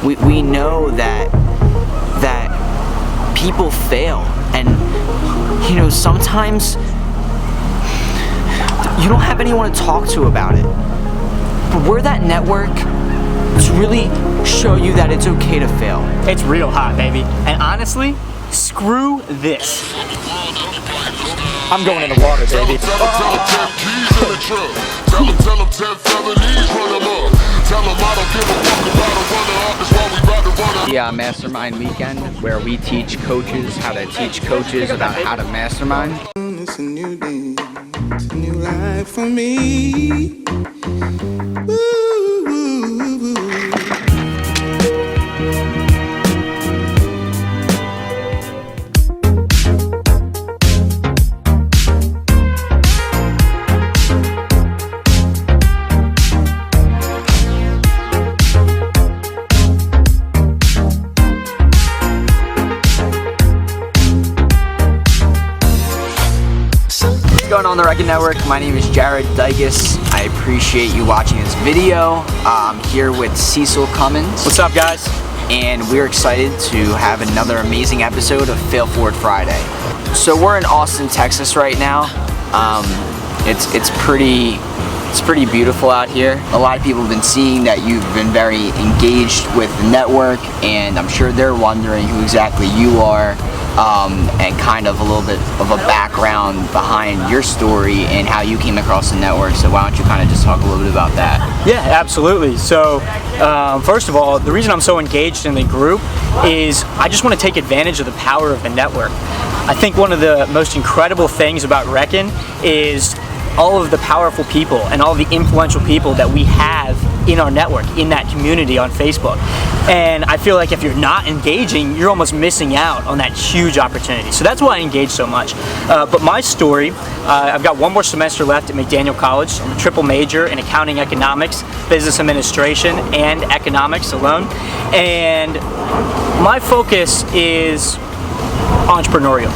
we know that people fail, and you know, sometimes you don't have anyone to talk to about it. But we're that network to really show you that it's okay to fail. It's real hot, baby. And honestly, screw this. I'm going in the water, baby. The Mastermind Weekend, where we teach coaches how to teach coaches about how to mastermind. It's a new day, it's a new life for me. What's going on the RECN Network? My name is Jared Dykas. I appreciate you watching this video. I'm here with Cecil Cummins. What's up, guys? And we're excited to have another amazing episode of Fail Forward Friday. So we're in Austin, Texas right now. It's pretty beautiful out here. A lot of people have been seeing that you've been very engaged with the network, and I'm sure they're wondering who exactly you are. And kind of a little bit of a background behind your story and how you came across the network. So why don't you kind of just talk a little bit about that? Yeah, absolutely. So first of all, the reason I'm so engaged in the group is I just want to take advantage of the power of the network. I think one of the most incredible things about RECN is all of the powerful people and all the influential people that we have in our network, in that community on Facebook. And I feel like if you're not engaging, you're almost missing out on that huge opportunity. So that's why I engage so much. But my story, I've got one more semester left at McDaniel College. I'm a triple major in accounting, economics, business administration, and economics alone. And my focus is entrepreneurial.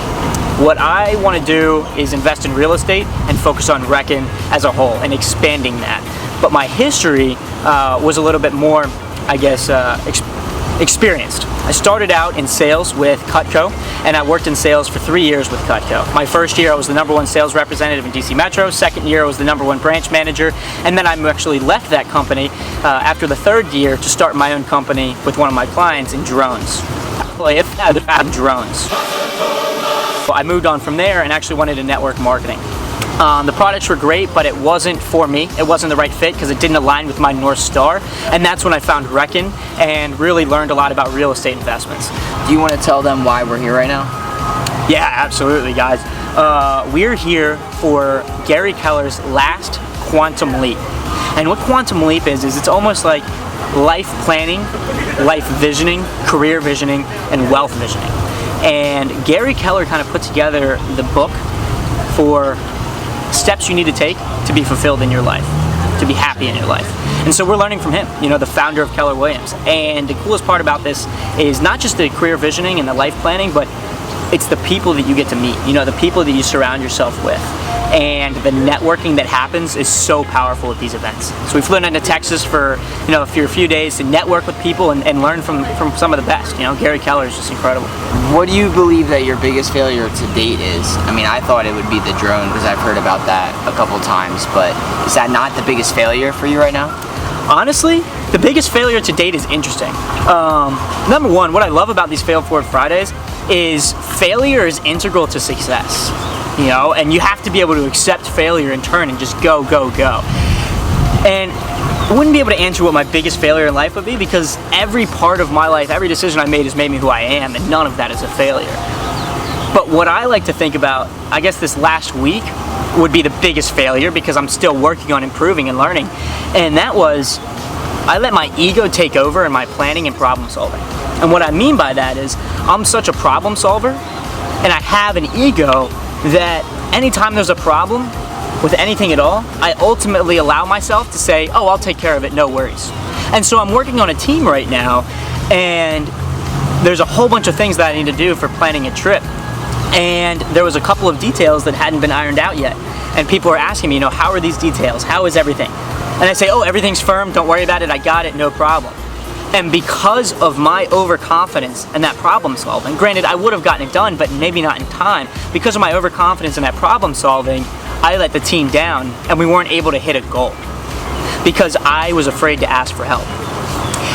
What I want to do is invest in real estate and focus on RECN as a whole and expanding that. But my history was a little bit more, I guess, experienced. I started out in sales with Cutco, and I worked in sales for 3 years with Cutco. My first year I was the #1 sales representative in DC Metro, second year I was the #1 branch manager, and then I actually left that company after the third year to start my own company with one of my clients in drones. Drones. I moved on from there and actually went into network marketing. The products were great, but it wasn't for me. It wasn't the right fit because it didn't align with my North Star. And that's when I found RECN and really learned a lot about real estate investments. Do you want to tell them why we're here right now? Yeah, absolutely, guys. We're here for Gary Keller's last quantum leap. And what quantum leap is it's almost like life planning, life visioning, career visioning, and wealth visioning. And Gary Keller kind of put together the book for steps you need to take to be fulfilled in your life, to be happy in your life. And so we're learning from him, you know, the founder of Keller Williams. And the coolest part about this is not just the career visioning and the life planning, but it's the people that you get to meet, you know, the people that you surround yourself with. And the networking that happens is so powerful at these events. So we flew into Texas for, you know, a few days to network with people and learn from some of the best. You know, Gary Keller is just incredible. What do you believe that your biggest failure to date is? I mean, I thought it would be the drone because I've heard about that a couple times, but is that not the biggest failure for you right now? Honestly, the biggest failure to date is interesting. Number one, what I love about these Fail Forward Fridays is failure is integral to success. You know, and you have to be able to accept failure in turn and just go, go, go. And I wouldn't be able to answer what my biggest failure in life would be because every part of my life, every decision I made has made me who I am, and none of that is a failure. But what I like to think about, I guess this last week would be the biggest failure because I'm still working on improving and learning. And that was, I let my ego take over in my planning and problem solving. And what I mean by that is, I'm such a problem solver, and I have an ego that anytime there's a problem with anything at all, I ultimately allow myself to say, oh, I'll take care of it, no worries. And so I'm working on a team right now, and there's a whole bunch of things that I need to do for planning a trip. And there was a couple of details that hadn't been ironed out yet. And people are asking me, you know, how are these details? How is everything? And I say, oh, everything's firm, don't worry about it, I got it, no problem. And because of my overconfidence and that problem solving, granted I would have gotten it done, but maybe not in time, because of my overconfidence and that problem solving, I let the team down and we weren't able to hit a goal because I was afraid to ask for help.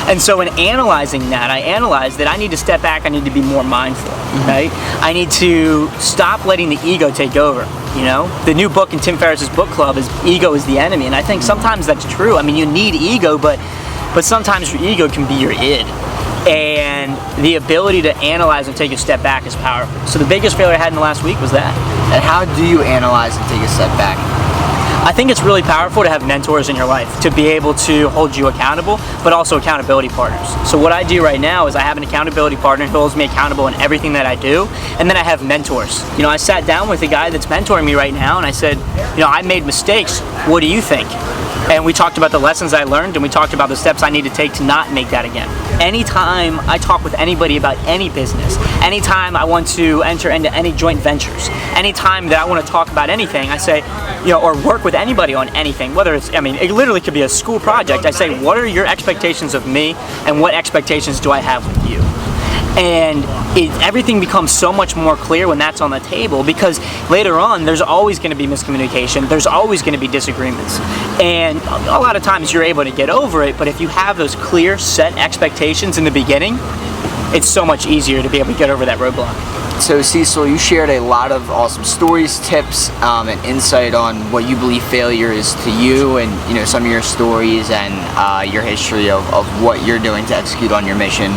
And so in analyzing that, I analyzed that I need to step back, I need to be more mindful, right? I need to stop letting the ego take over, you know? The new book in Tim Ferriss's book club is Ego is the Enemy, and I think sometimes that's true. I mean, you need ego, but sometimes your ego can be your id. And the ability to analyze and take a step back is powerful. So the biggest failure I had in the last week was that. And how do you analyze and take a step back? I think it's really powerful to have mentors in your life, to be able to hold you accountable, but also accountability partners. So what I do right now is I have an accountability partner who holds me accountable in everything that I do, and then I have mentors. You know, I sat down with a guy that's mentoring me right now, and I said, you know, I made mistakes, what do you think? And we talked about the lessons I learned, and we talked about the steps I need to take to not make that again. Anytime I talk with anybody about any business, anytime I want to enter into any joint ventures, anytime that I want to talk about anything, I say, you know, or work with anybody on anything, whether it's, I mean, it literally could be a school project. I say, what are your expectations of me, and what expectations do I have with you? And everything becomes so much more clear when that's on the table, because later on there's always going to be miscommunication, there's always going to be disagreements, and a lot of times you're able to get over it, but if you have those clear set expectations in the beginning, it's so much easier to be able to get over that roadblock. So Cecil, you shared a lot of awesome stories, tips, and insight on what you believe failure is to you, and you know, some of your stories and your history of what you're doing to execute on your mission.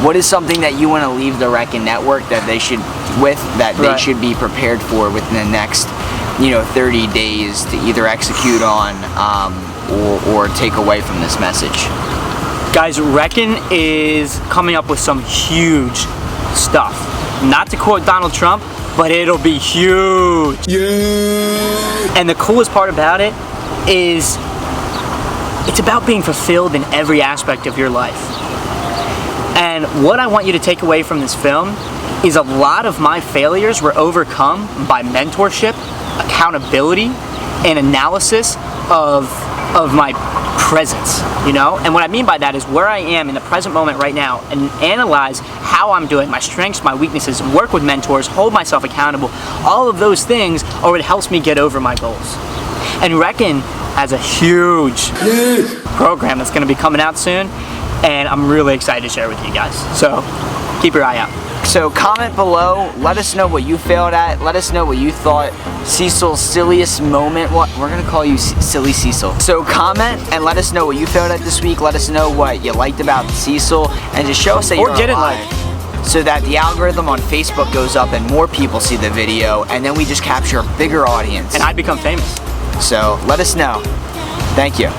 What is something that you want to leave the RECN network that they should they should be prepared for within the next, you know, 30 days to either execute on or take away from this message? Guys, RECN is coming up with some huge stuff. Not to quote Donald Trump, but it'll be huge. Yeah. And the coolest part about it is it's about being fulfilled in every aspect of your life. And what I want you to take away from this film is a lot of my failures were overcome by mentorship, accountability, and analysis of my presence, you know? And what I mean by that is where I am in the present moment right now, and analyze how I'm doing, my strengths, my weaknesses, work with mentors, hold myself accountable. All of those things are what helps me get over my goals. And RECN has a huge program that's gonna be coming out soon, and I'm really excited to share with you guys. So keep your eye out. So comment below, let us know what you failed at, let us know what you thought Cecil's silliest moment, we're gonna call you Silly Cecil. So comment and let us know what you failed at this week, let us know what you liked about Cecil, and just show us that you're alive, so that the algorithm on Facebook goes up and more people see the video, and then we just capture a bigger audience. And I become famous. So let us know. Thank you.